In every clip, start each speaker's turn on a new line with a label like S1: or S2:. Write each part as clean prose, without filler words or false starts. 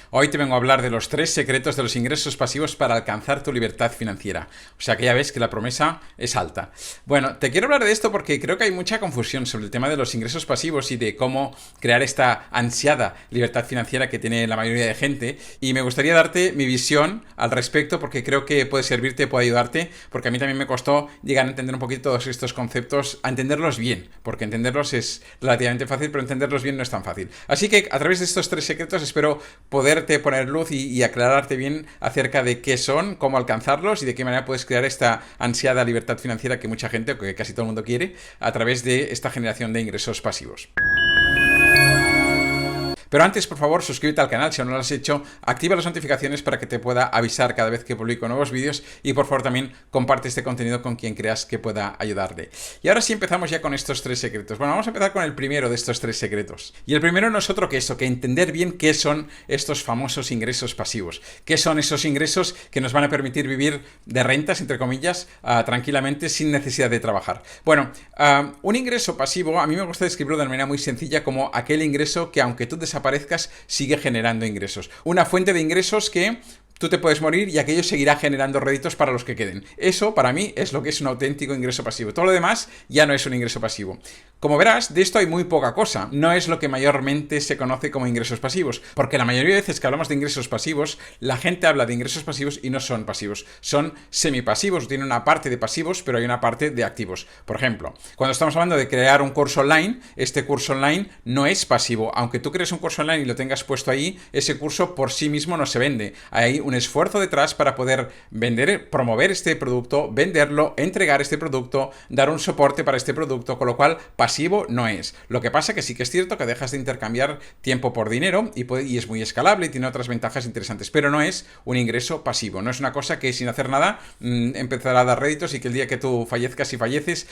S1: Hoy te vengo a hablar de los 3 secretos de los ingresos pasivos para alcanzar tu libertad financiera. O sea que ya ves que la promesa es alta. Bueno, te quiero hablar de esto porque creo que hay mucha confusión sobre el tema de los ingresos pasivos y de cómo crear esta ansiada libertad financiera que tiene la mayoría de gente. Y me gustaría darte mi visión al respecto porque creo que puede servirte, puede ayudarte, porque a mí también me costó llegar a entender un poquito todos estos conceptos, a entenderlos bien, porque entenderlos es relativamente fácil, pero entenderlos bien no es tan fácil. Así que a través de estos 3 secretos espero poderte poner luz y aclararte bien acerca de qué son, cómo alcanzarlos y de qué manera puedes crear esta ansiada libertad financiera que mucha gente, o que casi todo el mundo quiere, a través de esta generación de ingresos pasivos. Pero antes, por favor, suscríbete al canal si aún no lo has hecho, activa las notificaciones para que te pueda avisar cada vez que publico nuevos vídeos y por favor también comparte este contenido con quien creas que pueda ayudarle. Y ahora sí empezamos ya con estos 3 secretos. Bueno, vamos a empezar con el primero de estos 3 secretos. Y el primero no es otro que eso, que entender bien qué son estos famosos ingresos pasivos. ¿Qué son esos ingresos que nos van a permitir vivir de rentas, entre comillas, tranquilamente sin necesidad de trabajar? Bueno, un ingreso pasivo, a mí me gusta describirlo de manera muy sencilla como aquel ingreso que aunque tú desaparezcas, sigue generando ingresos. Una fuente de ingresos que tú te puedes morir y aquello seguirá generando réditos para los que queden. Eso, para mí, es lo que es un auténtico ingreso pasivo. Todo lo demás ya no es un ingreso pasivo. Como verás, de esto hay muy poca cosa. No es lo que mayormente se conoce como ingresos pasivos, porque la mayoría de veces que hablamos de ingresos pasivos, la gente habla de ingresos pasivos y no son pasivos. Son semipasivos, tienen una parte de pasivos, pero hay una parte de activos. Por ejemplo, cuando estamos hablando de crear un curso online, este curso online no es pasivo. Aunque tú crees un curso online y lo tengas puesto ahí, ese curso por sí mismo no se vende. Hay un esfuerzo detrás para poder vender, promover este producto, venderlo, entregar este producto, dar un soporte para este producto, con lo cual pasivo no es. Lo que pasa que sí que es cierto que dejas de intercambiar tiempo por dinero y es muy escalable y tiene otras ventajas interesantes, pero no es un ingreso pasivo, no es una cosa que sin hacer nada empezará a dar réditos y que el día que tú fallezcas y falleces,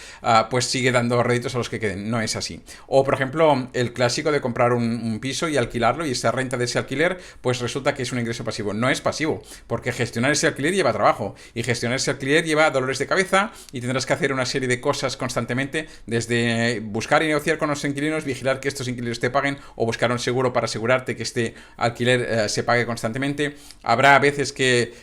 S1: pues sigue dando réditos a los que queden. No es así. O por ejemplo, el clásico de comprar un piso y alquilarlo y esa renta de ese alquiler, pues resulta que es un ingreso pasivo. No es pasivo, porque gestionar ese alquiler lleva trabajo y gestionar ese alquiler lleva dolores de cabeza y tendrás que hacer una serie de cosas constantemente, desde buscar y negociar con los inquilinos, vigilar que estos inquilinos te paguen o buscar un seguro para asegurarte que este alquiler se pague constantemente. Habrá veces que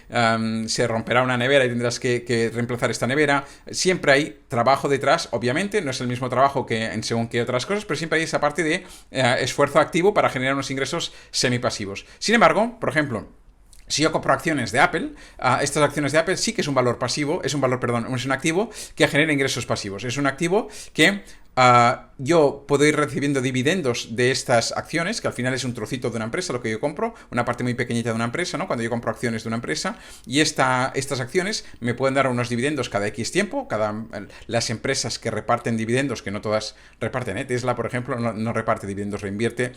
S1: se romperá una nevera y tendrás que reemplazar esta nevera. Siempre hay trabajo detrás, obviamente, no es el mismo trabajo que en según qué otras cosas, pero siempre hay esa parte de esfuerzo activo para generar unos ingresos semipasivos. Sin embargo, por ejemplo, si yo compro acciones de Apple, estas acciones de Apple sí que es un valor pasivo, es un activo que genera ingresos pasivos. Es un activo que yo puedo ir recibiendo dividendos de estas acciones, que al final es un trocito de una empresa lo que yo compro, una parte muy pequeñita de una empresa, ¿no? Cuando yo compro acciones de una empresa, y estas acciones me pueden dar unos dividendos cada X tiempo. Las empresas que reparten dividendos, que no todas reparten, Tesla, por ejemplo, no reparte dividendos, reinvierte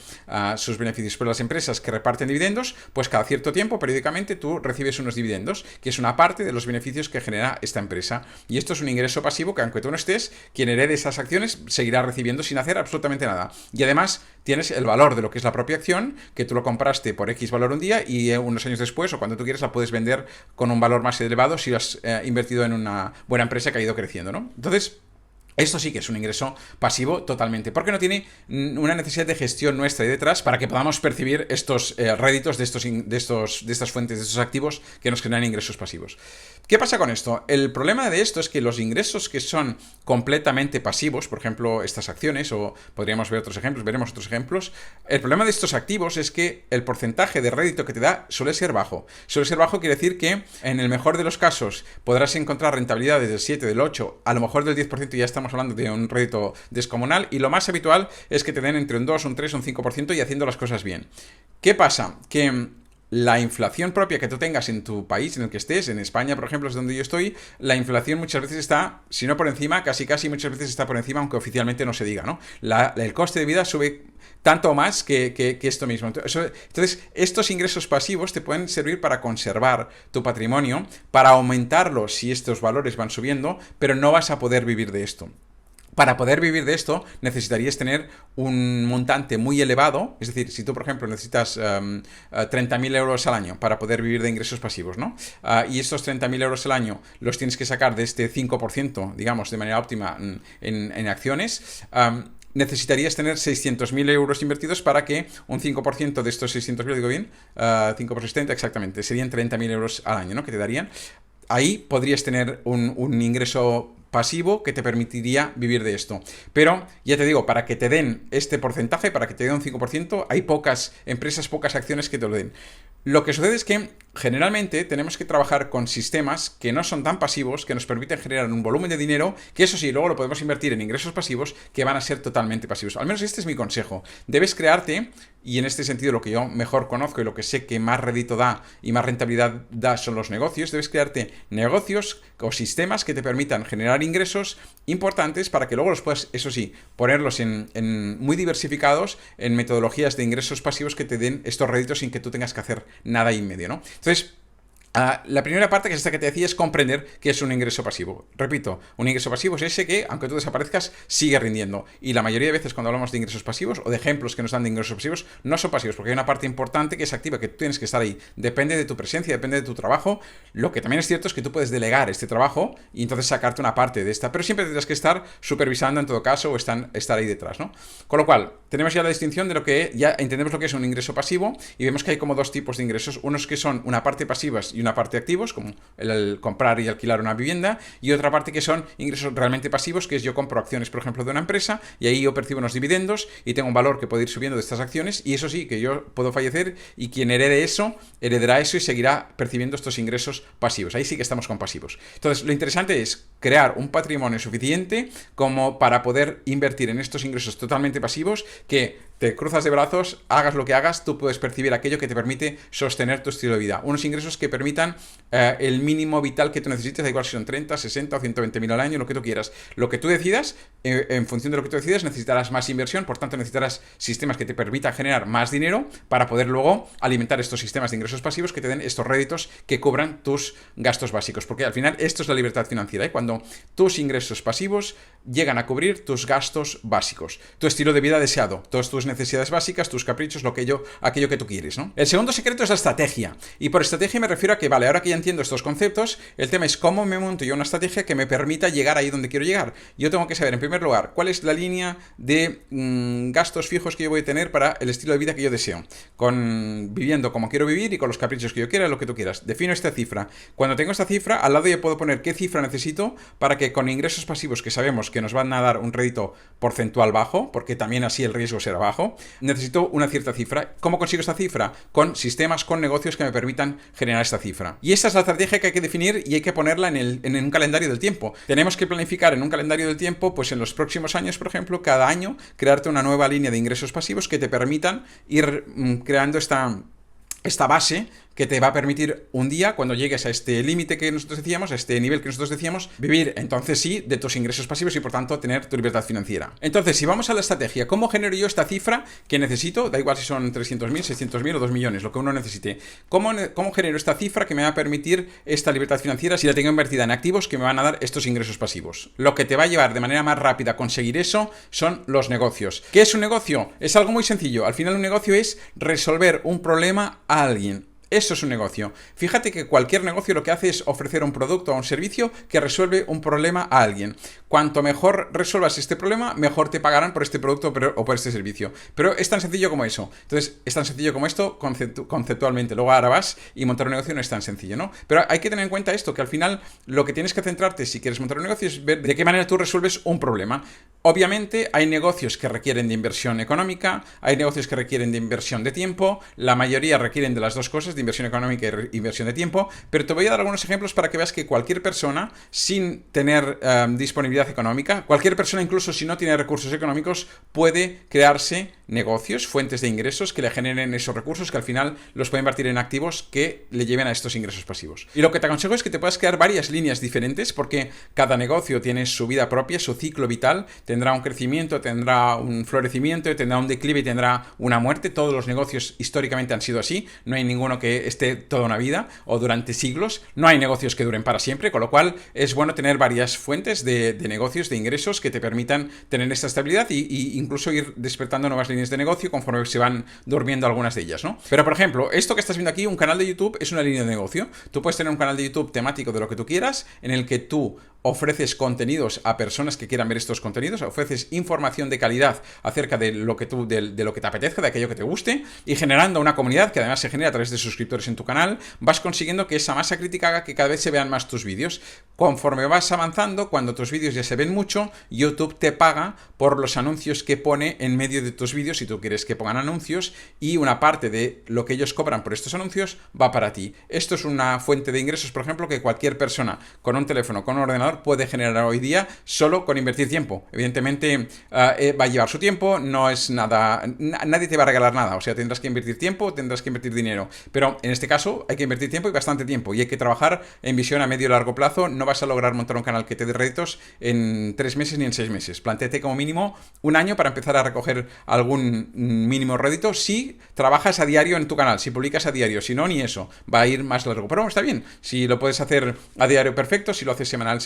S1: sus beneficios, pero las empresas que reparten dividendos, pues cada cierto tiempo, periódicamente, tú recibes unos dividendos, que es una parte de los beneficios que genera esta empresa. Y esto es un ingreso pasivo que, aunque tú no estés, quien herede esas acciones seguirá recibiendo sin hacer absolutamente nada. Y además tienes el valor de lo que es la propia acción, que tú lo compraste por X valor un día y unos años después o cuando tú quieras la puedes vender con un valor más elevado si lo has invertido en una buena empresa que ha ido creciendo, ¿no? Entonces, esto sí que es un ingreso pasivo totalmente, porque no tiene una necesidad de gestión nuestra ahí detrás para que podamos percibir estos réditos de estas fuentes, de estos activos que nos generan ingresos pasivos. ¿Qué pasa con esto? El problema de esto es que los ingresos que son completamente pasivos, por ejemplo, estas acciones, o podríamos ver otros ejemplos, veremos otros ejemplos, el problema de estos activos es que el porcentaje de rédito que te da suele ser bajo. Suele ser bajo quiere decir que en el mejor de los casos podrás encontrar rentabilidades del 7, del 8, a lo mejor del 10%, ya estamos hablando de un rédito descomunal, y lo más habitual es que te den entre un 2, un 3, un 5% y haciendo las cosas bien. ¿Qué pasa? Que la inflación propia que tú tengas en tu país, en el que estés, en España, por ejemplo, es donde yo estoy, la inflación muchas veces está, si no por encima, casi muchas veces está por encima, aunque oficialmente no se diga, ¿no? El coste de vida sube tanto más que esto mismo. Entonces, estos ingresos pasivos te pueden servir para conservar tu patrimonio, para aumentarlo si estos valores van subiendo, pero no vas a poder vivir de esto. Para poder vivir de esto necesitarías tener un montante muy elevado, es decir, si tú, por ejemplo, necesitas 30.000 euros al año para poder vivir de ingresos pasivos, ¿no? Y estos 30.000 euros al año los tienes que sacar de este 5%, digamos, de manera óptima en acciones, necesitarías tener 600.000 euros invertidos para que un 5% de estos 600.000, digo bien, 5 por 60 exactamente, serían 30.000 euros al año, ¿no? Que te darían. Ahí podrías tener un ingreso pasivo que te permitiría vivir de esto. Pero, ya te digo, para que te den este porcentaje, para que te den un 5%, hay pocas empresas, pocas acciones que te lo den. Lo que sucede es que generalmente tenemos que trabajar con sistemas que no son tan pasivos, que nos permiten generar un volumen de dinero, que eso sí, luego lo podemos invertir en ingresos pasivos que van a ser totalmente pasivos. Al menos este es mi consejo. Debes crearte, y en este sentido lo que yo mejor conozco y lo que sé que más rédito da y más rentabilidad da son los negocios, debes crearte negocios o sistemas que te permitan generar ingresos importantes para que luego los puedas, eso sí, ponerlos en muy diversificados en metodologías de ingresos pasivos que te den estos réditos sin que tú tengas que hacer nada ahí en medio, ¿no? Entonces, la primera parte, que es esta que te decía, es comprender qué es un ingreso pasivo. Repito, un ingreso pasivo es ese que, aunque tú desaparezcas, sigue rindiendo. Y la mayoría de veces cuando hablamos de ingresos pasivos o de ejemplos que nos dan de ingresos pasivos, no son pasivos, porque hay una parte importante que es activa, que tú tienes que estar ahí. Depende de tu presencia, depende de tu trabajo. Lo que también es cierto es que tú puedes delegar este trabajo y entonces sacarte una parte de esta, pero siempre tendrás que estar supervisando en todo caso o estar ahí detrás, ¿no? Con lo cual, tenemos ya la distinción de lo que ya entendemos lo que es un ingreso pasivo y vemos que hay como dos tipos de ingresos, unos que son una parte pasivas y una parte activos, como el comprar y alquilar una vivienda, y otra parte que son ingresos realmente pasivos, que es yo compro acciones, por ejemplo, de una empresa, y ahí yo percibo unos dividendos y tengo un valor que puede ir subiendo de estas acciones, y eso sí, que yo puedo fallecer y quien herede eso, heredará eso y seguirá percibiendo estos ingresos pasivos. Ahí sí que estamos con pasivos. Entonces, lo interesante es crear un patrimonio suficiente como para poder invertir en estos ingresos totalmente pasivos que te cruzas de brazos, hagas lo que hagas, tú puedes percibir aquello que te permite sostener tu estilo de vida. Unos ingresos que permitan el mínimo vital que tú necesites, da igual si son 30, 60 o 120.000 al año, lo que tú quieras. Lo que tú decidas, en función de lo que tú decidas, necesitarás más inversión, por tanto necesitarás sistemas que te permitan generar más dinero para poder luego alimentar estos sistemas de ingresos pasivos que te den estos réditos que cubran tus gastos básicos. Porque al final esto es la libertad financiera, ¿eh? Cuando tus ingresos pasivos llegan a cubrir tus gastos básicos, tu estilo de vida deseado, todas tus necesidades básicas, tus caprichos, aquello que tú quieres, ¿no? El segundo secreto es la estrategia. Y por estrategia me refiero a que, vale, ahora que ya entiendo estos conceptos, el tema es cómo me monto yo una estrategia que me permita llegar ahí donde quiero llegar. Yo tengo que saber, en primer lugar, cuál es la línea de gastos fijos que yo voy a tener para el estilo de vida que yo deseo, viviendo como quiero vivir y con los caprichos que yo quiera, lo que tú quieras. Defino esta cifra. Cuando tengo esta cifra, al lado yo puedo poner qué cifra necesito para que con ingresos pasivos que sabemos que nos van a dar un rédito porcentual bajo, porque también así el riesgo será bajo, necesito una cierta cifra. ¿Cómo consigo esta cifra? Con sistemas, con negocios que me permitan generar esta cifra. Y esta es la estrategia que hay que definir y hay que ponerla en un calendario del tiempo. Tenemos que planificar en un calendario del tiempo, pues en los próximos años, por ejemplo, cada año, crearte una nueva línea de ingresos pasivos que te permitan ir creando esta base que te va a permitir un día, cuando llegues a este límite que nosotros decíamos, a este nivel que nosotros decíamos, vivir entonces sí de tus ingresos pasivos y por tanto tener tu libertad financiera. Entonces, si vamos a la estrategia, ¿cómo genero yo esta cifra que necesito? Da igual si son 300.000, 600.000 o 2 millones, lo que uno necesite. ¿Cómo genero esta cifra que me va a permitir esta libertad financiera si la tengo invertida en activos que me van a dar estos ingresos pasivos? Lo que te va a llevar de manera más rápida a conseguir eso son los negocios. ¿Qué es un negocio? Es algo muy sencillo. Al final un negocio es resolver un problema a alguien. Eso es un negocio. Fíjate que cualquier negocio lo que hace es ofrecer un producto o un servicio que resuelve un problema a alguien. Cuanto mejor resuelvas este problema, mejor te pagarán por este producto o por este servicio. Pero es tan sencillo como eso. Entonces, es tan sencillo como esto conceptualmente. Luego ahora vas y montar un negocio no es tan sencillo, ¿no? Pero hay que tener en cuenta esto, que al final lo que tienes que centrarte si quieres montar un negocio es ver de qué manera tú resuelves un problema. Obviamente hay negocios que requieren de inversión económica, hay negocios que requieren de inversión de tiempo, la mayoría requieren de las dos cosas, de inversión económica y inversión de tiempo, pero te voy a dar algunos ejemplos para que veas que cualquier persona sin tener disponibilidad económica, cualquier persona incluso si no tiene recursos económicos, puede crearse negocios, fuentes de ingresos que le generen esos recursos que al final los puede invertir en activos que le lleven a estos ingresos pasivos. Y lo que te aconsejo es que te puedas crear varias líneas diferentes porque cada negocio tiene su vida propia, su ciclo vital, tendrá un crecimiento, tendrá un florecimiento, tendrá un declive y tendrá una muerte. Todos los negocios históricamente han sido así, no hay ninguno que esté toda una vida o durante siglos, no hay negocios que duren para siempre, con lo cual es bueno tener varias fuentes de negocios, de ingresos que te permitan tener esta estabilidad y incluso ir despertando nuevas líneas de negocio conforme se van durmiendo algunas de ellas, ¿no? Pero por ejemplo, esto que estás viendo aquí, un canal de YouTube es una línea de negocio. Tú puedes tener un canal de YouTube temático de lo que tú quieras, en el que tú ofreces contenidos a personas que quieran ver estos contenidos, ofreces información de calidad acerca de lo que de lo que te apetezca, de aquello que te guste, y generando una comunidad que además se genera a través de suscriptores en tu canal, vas consiguiendo que esa masa crítica haga que cada vez se vean más tus vídeos. Conforme vas avanzando, cuando tus vídeos ya se ven mucho, YouTube te paga por los anuncios que pone en medio de tus vídeos, si tú quieres que pongan anuncios, y una parte de lo que ellos cobran por estos anuncios va para ti. Esto es una fuente de ingresos, por ejemplo, que cualquier persona con un teléfono, con un ordenador, puede generar hoy día solo con invertir tiempo. Evidentemente va a llevar su tiempo, no es nada, nadie te va a regalar nada, o sea, tendrás que invertir tiempo, tendrás que invertir dinero, pero en este caso hay que invertir tiempo y bastante tiempo, y hay que trabajar en visión a medio y largo plazo. No vas a lograr montar un canal que te dé réditos en 3 meses ni en 6 meses. Plantéate como mínimo un año para empezar a recoger algún mínimo rédito si trabajas a diario en tu canal, si publicas a diario. Si no, ni eso, va a ir más largo, pero está bien, si lo puedes hacer a diario, perfecto, si lo haces semanal,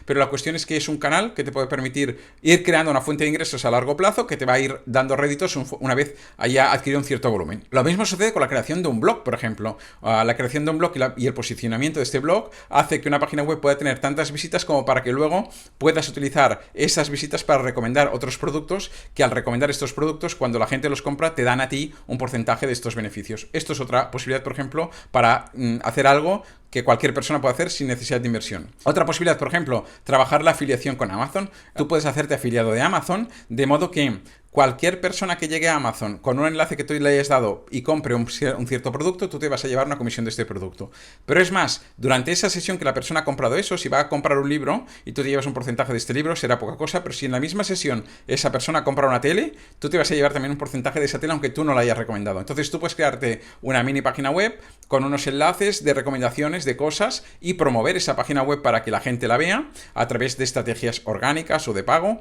S1: pero la cuestión es que es un canal que te puede permitir ir creando una fuente de ingresos a largo plazo que te va a ir dando réditos una vez haya adquirido un cierto volumen. Lo mismo sucede con la creación de un blog, por ejemplo. La creación de un blog y el posicionamiento de este blog hace que una página web pueda tener tantas visitas como para que luego puedas utilizar esas visitas para recomendar otros productos, que al recomendar estos productos, cuando la gente los compra, te dan a ti un porcentaje de estos beneficios. Esto es otra posibilidad, por ejemplo, para hacer algo que cualquier persona puede hacer sin necesidad de inversión. Otra posibilidad, por ejemplo, trabajar la afiliación con Amazon. Tú puedes hacerte afiliado de Amazon, de modo que cualquier persona que llegue a Amazon con un enlace que tú le hayas dado y compre un cierto producto, tú te vas a llevar una comisión de este producto. Pero es más, durante esa sesión que la persona ha comprado eso, si va a comprar un libro y tú te llevas un porcentaje de este libro, será poca cosa, pero si en la misma sesión esa persona compra una tele, tú te vas a llevar también un porcentaje de esa tele, aunque tú no la hayas recomendado. Entonces tú puedes crearte una mini página web con unos enlaces de recomendaciones de cosas y promover esa página web para que la gente la vea a través de estrategias orgánicas o de pago,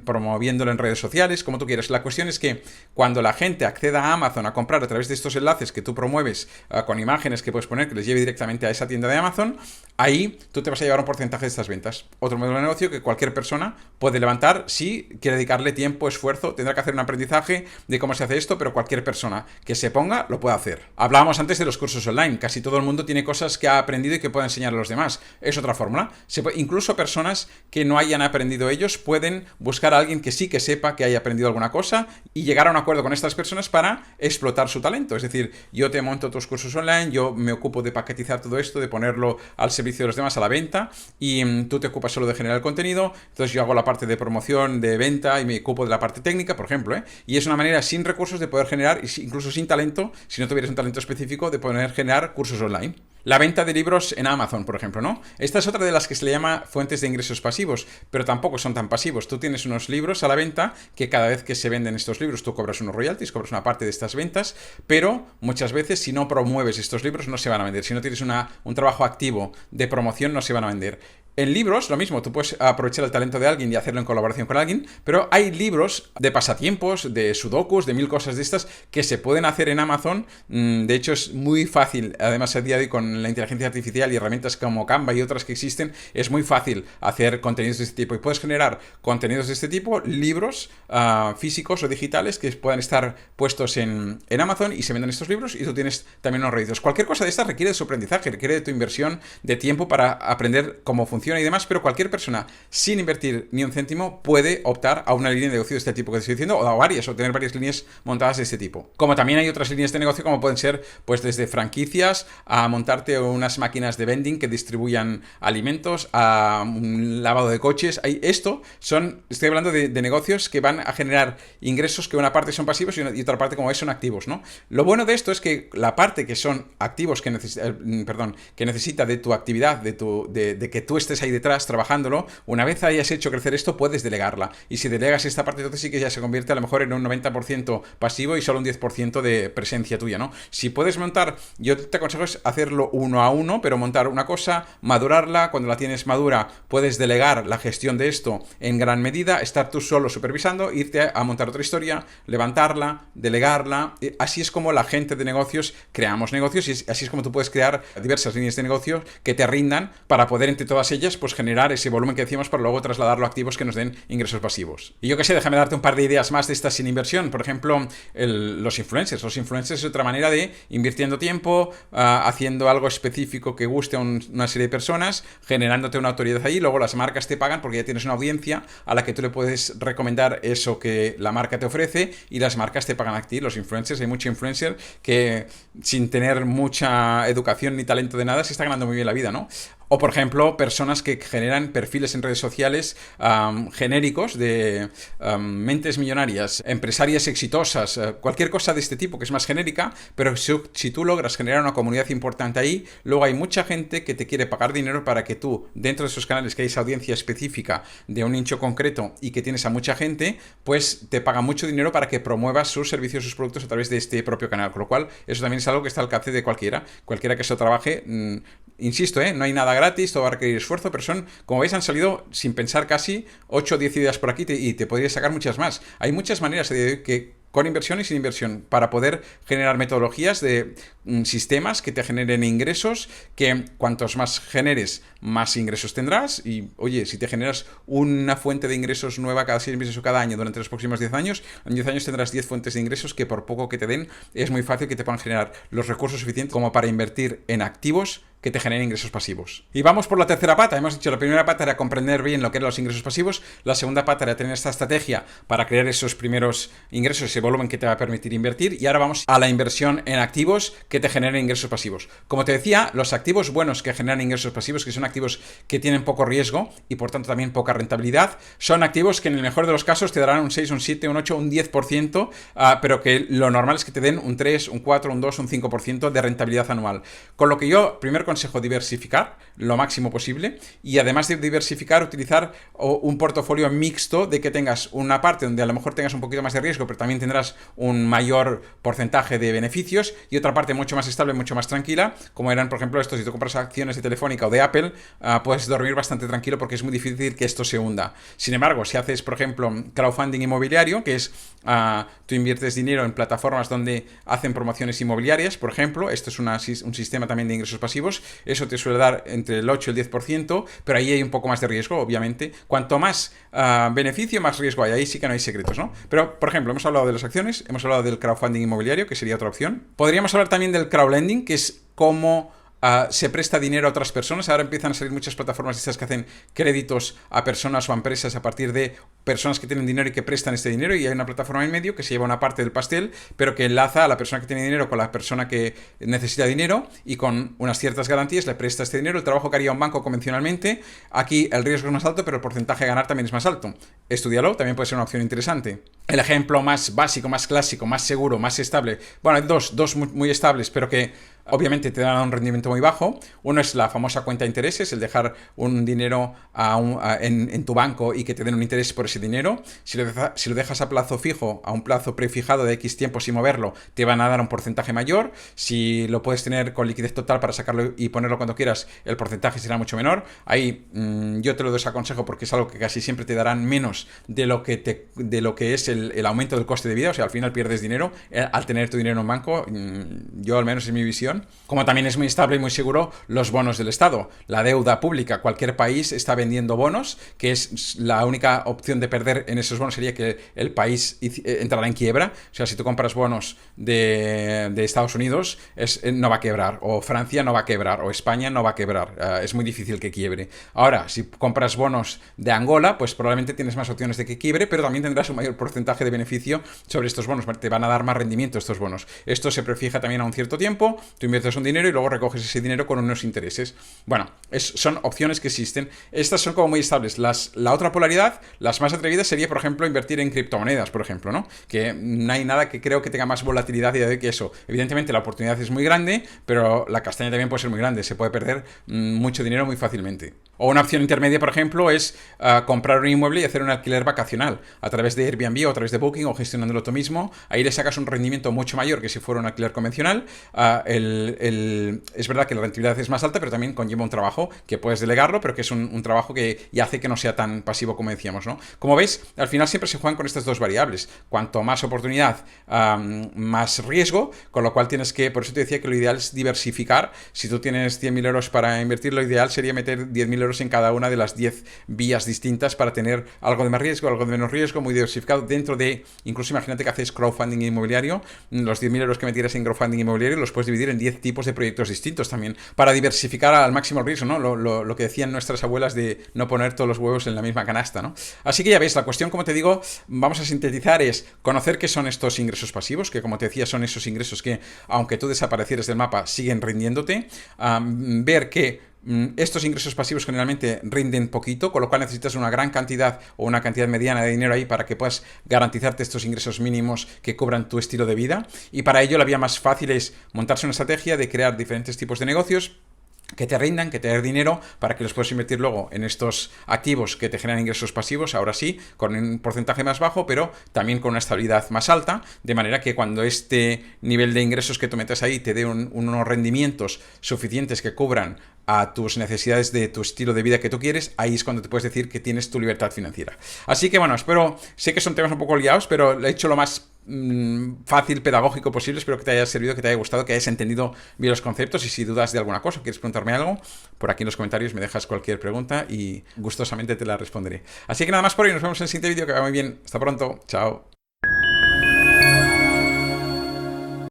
S1: promoviéndolo en redes sociales, como tú quieras. La cuestión es que cuando la gente acceda a Amazon a comprar a través de estos enlaces que tú promueves con imágenes que puedes poner que les lleve directamente a esa tienda de Amazon, ahí tú te vas a llevar un porcentaje de estas ventas. Otro modelo de negocio que cualquier persona puede levantar si quiere dedicarle tiempo, esfuerzo, tendrá que hacer un aprendizaje de cómo se hace esto, pero cualquier persona que se ponga lo puede hacer. Hablábamos antes de los cursos online. Casi todo el mundo tiene cosas que ha aprendido y que puede enseñar a los demás. Es otra fórmula. Incluso personas que no hayan aprendido ellos pueden buscar a alguien que sí que sepa que haya aprendido alguna cosa y llegar a un acuerdo con estas personas para explotar su talento. Es decir, yo te monto tus cursos online, yo me ocupo de paquetizar todo esto, de ponerlo al servicio de los demás, a la venta, y tú te ocupas solo de generar el contenido. Entonces yo hago la parte de promoción, de venta, y me ocupo de la parte técnica, por ejemplo, y es una manera sin recursos de poder generar, incluso sin talento, si no tuvieras un talento específico, de poder generar cursos online. La venta de libros en Amazon, por ejemplo, ¿no? Esta es otra de las que se le llama fuentes de ingresos pasivos, pero tampoco son tan pasivos. Tú tienes unos libros a la venta que cada vez que se venden estos libros tú cobras unos royalties, cobras una parte de estas ventas, pero muchas veces si no promueves estos libros no se van a vender. Si no tienes un trabajo activo de promoción no se van a vender. En libros, lo mismo, tú puedes aprovechar el talento de alguien y hacerlo en colaboración con alguien, pero hay libros de pasatiempos, de sudokus, de 1000 cosas de estas que se pueden hacer en Amazon. De hecho, es muy fácil, además a día de hoy con la inteligencia artificial y herramientas como Canva y otras que existen, es muy fácil hacer contenidos de este tipo. Y puedes generar contenidos de este tipo, libros físicos o digitales que puedan estar puestos en Amazon y se venden estos libros y tú tienes también unos réditos. Cualquier cosa de estas requiere de su aprendizaje, requiere de tu inversión de tiempo para aprender cómo funciona y demás, pero cualquier persona sin invertir ni un céntimo puede optar a una línea de negocio de este tipo que te estoy diciendo, o a varias, o tener varias líneas montadas de este tipo. Como también hay otras líneas de negocio, como pueden ser pues desde franquicias a montarte unas máquinas de vending que distribuyan alimentos, a un lavado de coches. Estoy hablando de negocios que van a generar ingresos que una parte son pasivos y otra parte, como ves, son activos, ¿no? Lo bueno de esto es que la parte que son activos que necesita de tu actividad, de que tú estés ahí detrás trabajándolo, una vez hayas hecho crecer esto, puedes delegarla. Y si delegas esta parte, entonces sí que ya se convierte a lo mejor en un 90% pasivo y solo un 10% de presencia tuya, ¿no? Si puedes montar, yo te aconsejo es hacerlo uno a uno, pero montar una cosa, madurarla, cuando la tienes madura, puedes delegar la gestión de esto en gran medida, estar tú solo supervisando, irte a montar otra historia, levantarla, delegarla. Así es como la gente de negocios creamos negocios y así es como tú puedes crear diversas líneas de negocio que te rindan para poder entre todas ellas ellas, pues generar ese volumen que decíamos para luego trasladarlo a activos que nos den ingresos pasivos. Y yo qué sé, déjame darte un par de ideas más de estas sin inversión. Por ejemplo, los influencers. Los influencers es otra manera de invirtiendo tiempo, haciendo algo específico que guste a una serie de personas, generándote una autoridad ahí, luego las marcas te pagan porque ya tienes una audiencia a la que tú le puedes recomendar eso que la marca te ofrece y las marcas te pagan a ti. Los influencers, hay mucho influencer que sin tener mucha educación ni talento de nada se está ganando muy bien la vida, ¿no? O, por ejemplo, personas que generan perfiles en redes sociales genéricos de mentes millonarias, empresarias exitosas, cualquier cosa de este tipo que es más genérica, pero si tú logras generar una comunidad importante ahí, luego hay mucha gente que te quiere pagar dinero para que tú, dentro de esos canales que hay esa audiencia específica de un nicho concreto y que tienes a mucha gente, pues te paga mucho dinero para que promuevas sus servicios, sus productos a través de este propio canal. Con lo cual, eso también es algo que está al alcance de cualquiera que eso trabaje. Insisto, no hay nada gratis, todo va a requerir esfuerzo, pero como veis, han salido sin pensar casi 8 o 10 ideas por aquí y te podría sacar muchas más. Hay muchas maneras de con inversión y sin inversión, para poder generar metodologías de sistemas que te generen ingresos, que cuantos más generes, más ingresos tendrás. Y oye, si te generas una fuente de ingresos nueva cada 6 meses o cada año durante los próximos 10 años, en 10 años tendrás 10 fuentes de ingresos que por poco que te den, es muy fácil que te puedan generar los recursos suficientes como para invertir en activos que te generen ingresos pasivos. Y vamos por la tercera pata. Hemos dicho, la primera pata era comprender bien lo que eran los ingresos pasivos, la segunda pata era tener esta estrategia para crear esos primeros ingresos, ese volumen que te va a permitir invertir, y ahora vamos a la inversión en activos que te generen ingresos pasivos. Como te decía, los activos buenos que generan ingresos pasivos, que son activos que tienen poco riesgo y por tanto también poca rentabilidad, son activos que en el mejor de los casos te darán un 6, un 7, un 8, un 10%, pero que lo normal es que te den un 3, un 4, un 2, un 5% de rentabilidad anual. Con lo que yo, primero consejo, diversificar lo máximo posible, y además de diversificar, utilizar un portafolio mixto, de que tengas una parte donde a lo mejor tengas un poquito más de riesgo, pero también tendrás un mayor porcentaje de beneficios, y otra parte mucho más estable, mucho más tranquila, como eran, por ejemplo, si tú compras acciones de Telefónica o de Apple, puedes dormir bastante tranquilo porque es muy difícil que esto se hunda. Sin embargo, si haces, por ejemplo, crowdfunding inmobiliario, que es tú inviertes dinero en plataformas donde hacen promociones inmobiliarias, por ejemplo, esto es un sistema también de ingresos pasivos, eso te suele dar entre el 8 y el 10%, pero ahí hay un poco más de riesgo, obviamente. Cuanto más beneficio, más riesgo hay. Ahí sí que no hay secretos, ¿no? Pero, por ejemplo, hemos hablado de las acciones, hemos hablado del crowdfunding inmobiliario, que sería otra opción. Podríamos hablar también del crowdlending, que es cómo se presta dinero a otras personas. Ahora empiezan a salir muchas plataformas estas que hacen créditos a personas o a empresas a partir de personas que tienen dinero y que prestan este dinero, y hay una plataforma en medio que se lleva una parte del pastel, pero que enlaza a la persona que tiene dinero con la persona que necesita dinero, y con unas ciertas garantías le presta este dinero, el trabajo que haría un banco convencionalmente. Aquí el riesgo es más alto, pero el porcentaje de ganar también es más alto. Estúdialo, también puede ser una opción interesante. El ejemplo más básico, más clásico, más seguro, más estable, bueno, hay dos muy estables, pero que obviamente te dan un rendimiento muy bajo. Uno es la famosa cuenta de intereses, el dejar un dinero en tu banco y que te den un interés por ese dinero. Si lo dejas a plazo fijo, a un plazo prefijado de X tiempo sin moverlo, te van a dar un porcentaje mayor. Si lo puedes tener con liquidez total para sacarlo y ponerlo cuando quieras, el porcentaje será mucho menor. Ahí yo te lo desaconsejo porque es algo que casi siempre te darán menos de lo que es el aumento del coste de vida. O sea, al final pierdes dinero al tener tu dinero en un banco. Yo, al menos en mi visión. Como también es muy estable y muy seguro los bonos del Estado, la deuda pública. Cualquier país está vendiendo bonos, que es la única opción de perder en esos bonos sería que el país entrará en quiebra. O sea, si tú compras bonos de Estados Unidos, no va a quebrar, o Francia no va a quebrar, o España no va a quebrar. Es muy difícil que quiebre. Ahora, si compras bonos de Angola, pues probablemente tienes más opciones de que quiebre, pero también tendrás un mayor porcentaje de beneficio sobre estos bonos. Te van a dar más rendimiento estos bonos. Esto se prefija también a un cierto tiempo. Tú inviertes un dinero y luego recoges ese dinero con unos intereses. Bueno, son opciones que existen. Estas son como muy estables. La otra polaridad, las más atrevidas, sería, por ejemplo, invertir en criptomonedas, por ejemplo, ¿no? Que no hay nada que creo que tenga más volatilidad y de que eso. Evidentemente, la oportunidad es muy grande, pero la castaña también puede ser muy grande. Se puede perder mucho dinero muy fácilmente. O una opción intermedia, por ejemplo, es comprar un inmueble y hacer un alquiler vacacional a través de Airbnb o a través de Booking, o gestionándolo tú mismo. Ahí le sacas un rendimiento mucho mayor que si fuera un alquiler convencional. Es verdad que la rentabilidad es más alta, pero también conlleva un trabajo que puedes delegarlo, pero que es un trabajo que y hace que no sea tan pasivo como decíamos, ¿no? Como veis, al final siempre se juegan con estas dos variables. Cuanto más oportunidad, más riesgo, con lo cual por eso te decía que lo ideal es diversificar. Si tú tienes 100.000 euros para invertir, lo ideal sería meter 10.000 euros euros en cada una de las 10 vías distintas para tener algo de más riesgo, algo de menos riesgo, muy diversificado dentro de, incluso imagínate que haces crowdfunding inmobiliario, los 10.000 euros que metieras en crowdfunding inmobiliario los puedes dividir en 10 tipos de proyectos distintos también, para diversificar al máximo el riesgo, ¿no? Lo que decían nuestras abuelas de no poner todos los huevos en la misma canasta, ¿no? Así que ya ves, la cuestión, como te digo, vamos a sintetizar, es conocer qué son estos ingresos pasivos, que como te decía son esos ingresos que, aunque tú desaparecieras del mapa, siguen rindiéndote, ver que estos ingresos pasivos generalmente rinden poquito, con lo cual necesitas una gran cantidad o una cantidad mediana de dinero ahí para que puedas garantizarte estos ingresos mínimos que cubran tu estilo de vida. Y para ello la vía más fácil es montarse una estrategia de crear diferentes tipos de negocios que te rindan, que te den dinero para que los puedas invertir luego en estos activos que te generan ingresos pasivos, ahora sí, con un porcentaje más bajo, pero también con una estabilidad más alta, de manera que cuando este nivel de ingresos que tú metes ahí te dé unos rendimientos suficientes que cubran a tus necesidades de tu estilo de vida que tú quieres, ahí es cuando te puedes decir que tienes tu libertad financiera. Así que bueno, sé que son temas un poco liados, pero lo he hecho lo más fácil, pedagógico posible. Espero que te haya servido, que te haya gustado, que hayas entendido bien los conceptos, y si dudas de alguna cosa, quieres preguntarme algo, por aquí en los comentarios me dejas cualquier pregunta y gustosamente te la responderé. Así que nada más por hoy, nos vemos en el siguiente vídeo, que va muy bien, hasta pronto, chao.